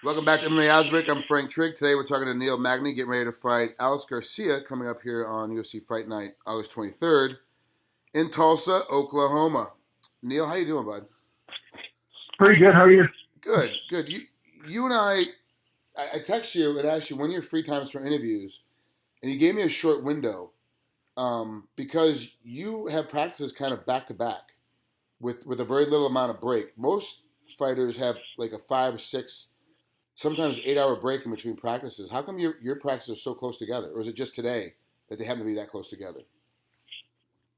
Welcome back to MMAOddsBreaker. I'm Frank Trigg. Today we're talking to Neil Magny, getting ready to fight Alex Garcia, coming up here on UFC Fight Night, August 23rd, in Tulsa, Oklahoma. Neil, how you doing, bud? Pretty good. How are you? Good, good. You and I text you and asked you when your free times for interviews, and you gave me a short window because you have practices kind of back to back with a very little amount of break. Most fighters have like a 5 or 6, sometimes 8 hour break in between practices. How come your practices are so close together, or is it just today that they happen to be that close together?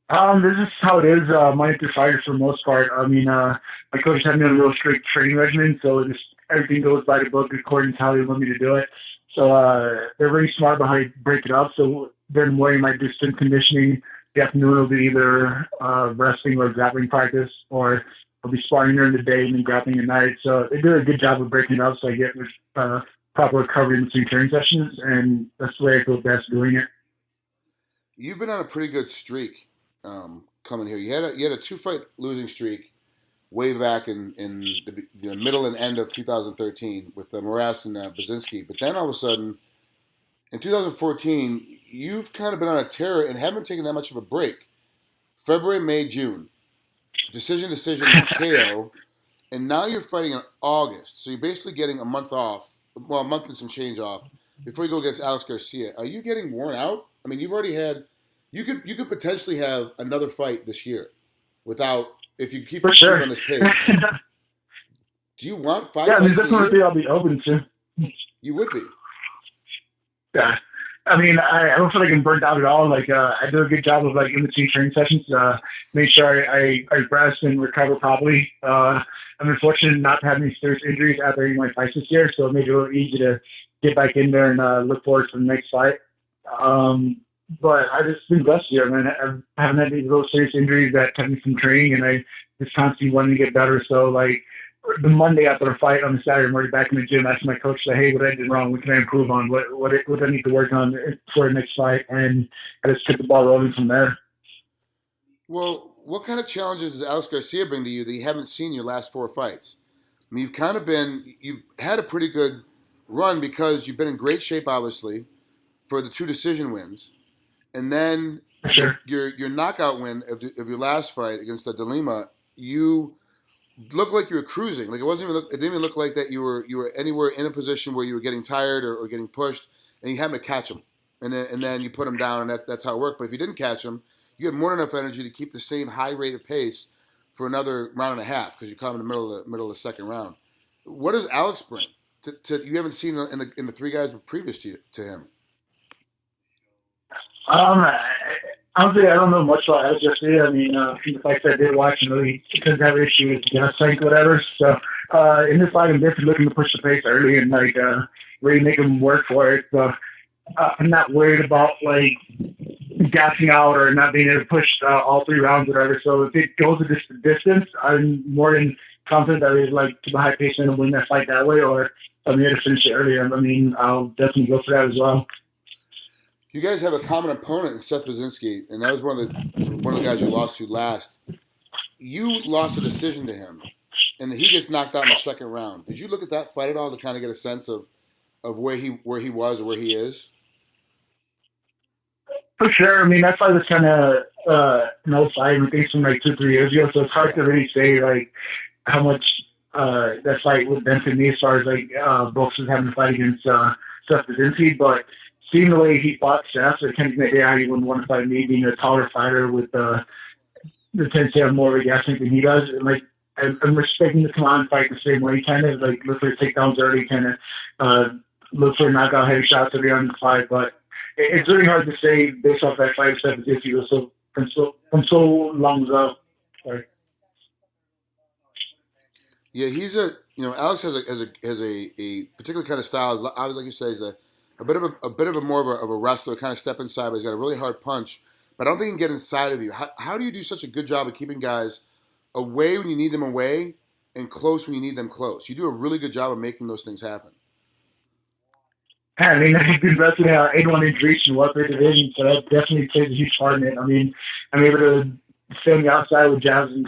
This is how it is. Monday through Friday for the most part. My coach had me on a real strict training regimen, so just everything goes by the book according to how they want me to do it. So they're very smart about how you break it up. So during the morning, I might do strength conditioning. The afternoon will be either wrestling or grappling practice, or I'll be sparring during the day and then grappling at night. So they do a good job of breaking it up, so I get proper recovery in between training sessions, and that's the way I feel best doing it. You've been on a pretty good streak coming here. You had a 2 fight losing streak way back in the middle and end of 2013 with Moraes and Basinski. But then all of a sudden, in 2014, you've kind of been on a tear and haven't taken that much of a break. February, May, June, decision, KO, and now you're fighting in August. So you're basically getting a month off, well, a month and some change off before you go against Alex Garcia. Are you getting worn out? I mean, you've already had, you could potentially have another fight this year without, if you keep For sure. on this pace. Do you want five Yeah, I mean, fights that's in a one year? thing I'll be open to. You would be. Yeah. I don't feel like I'm burnt out at all. I do a good job of in between training sessions, make sure I rest and recover properly. I'm unfortunate not to have any serious injuries after any of my fights this year, so it made it a little easy to get back in there and look forward to the next fight. But I just been blessed here, man. I haven't had any real serious injuries that kept me from training, and I just constantly wanted to get better. So the Monday after the fight on the Saturday, I'm already back in the gym asking my coach, hey, what I did wrong? What can I improve on? What I need to work on for the next fight? And I just kept the ball rolling from there. Well, what kind of challenges does Alex Garcia bring to you that you haven't seen your last 4 fights? I mean, you've had a pretty good run because you've been in great shape, obviously, for the 2 decision wins. And then Sure. your knockout win of your last fight against the Dilima, you looked like you were cruising. Like it didn't even look like that you were anywhere in a position where you were getting tired or getting pushed, and you happened to catch him, and then you put him down, and that's how it worked. But if you didn't catch him, you had more than enough energy to keep the same high rate of pace for another round and a half because you caught him in the middle of the second round. What does Alex bring to you haven't seen in the 3 guys previous to him? Honestly, I don't know much about Alex Garcia. The fights I did watch, he couldn't have an issue with gas tank or whatever. So, in this fight, I'm definitely looking to push the pace early and really make him work for it. So, I'm not worried about gassing out or not being able to push all 3 rounds or whatever. So if it goes a distance, I'm more than confident that he's to the high pace and win that fight that way, or if I'm here to finish it earlier. I'll definitely go for that as well. You guys have a common opponent in Seth Basinski, and that was one of the guys you lost to last. You lost a decision to him, and he gets knocked out in the second round. Did you look at that fight at all to kind of get a sense of where he was or where he is? For sure. That fight was kind of an old fight. Things from 2-3 years ago, so it's hard to really say how much that fight would benefit me as far as boxers having a fight against Seth Basinski, but seeing the way he fought Seth, I can't think how he wouldn't want to fight me, being a taller fighter with the tendency to have more of a gas tank than he does. And I'm respecting to come on and fight the same way, kind of look for takedowns early, kind of look for knockout heavy shots early on in the fight. But it's really hard to say based off that fight Seth Basinski was from so long ago. Sorry. Yeah, Alex has a particular kind of style. I would like you say he's a bit of a more of a wrestler, kind of step inside, but he's got a really hard punch. But I don't think he can get inside of you. How do you do such a good job of keeping guys away when you need them away and close when you need them close? You do a really good job of making those things happen. Yeah, I've been wrestling 81-inch reach in welterweight division, so that definitely plays a huge part in it. I'm able to stay on the outside with jabs and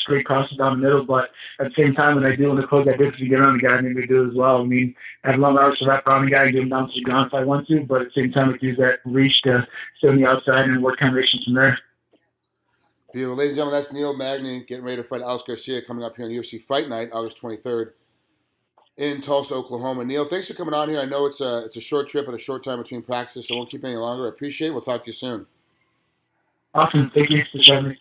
straight crosses down the middle. But at the same time, when I do want to close that distance to get on the guy, I maybe do it as well. I mean, I have long hours to wrap around the guy and get him down to the ground if I want to, but at the same time, I can use that reach to stay on the outside and work combinations from there. Beautiful. Ladies and gentlemen, that's Neil Magny getting ready to fight Alex Garcia coming up here on UFC Fight Night, August 23rd in Tulsa, Oklahoma. Neil, thanks for coming on here. I know it's a short trip and a short time between practices, so I won't keep any longer. I appreciate it. We'll talk to you soon. Awesome. Thank you for having me.